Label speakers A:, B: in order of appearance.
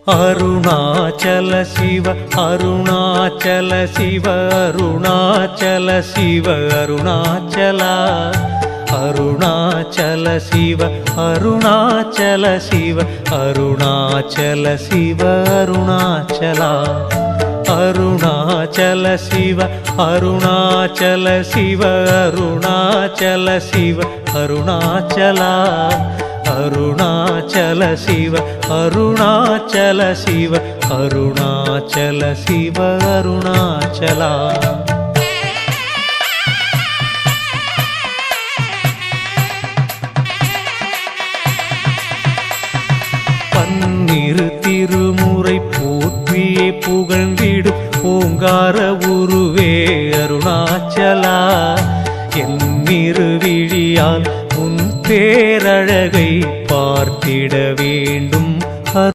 A: அருணாச்சல சிவ அருணாச்சல சிவ அருணாச்சல சிவ அருணாச்சலா அருணாச்சல சிவ அருணாச்சல சிவ அருணாச்சல சிவ அருணாச்சலா அருணாச்சல சிவ அருணாச்சல சிவ அருணாச்சல சிவ அருணாச்சலா அருணாச்சல சிவ அருணாச்சல சிவ அருணாச்சல சிவ அருணாச்சலா பன்னிரு திருமுறை போற்றியே புகழ்ந்திடும் ஓங்கார உருவே அருணாச்சலா என் இருவிழியால் உன் பேரழகை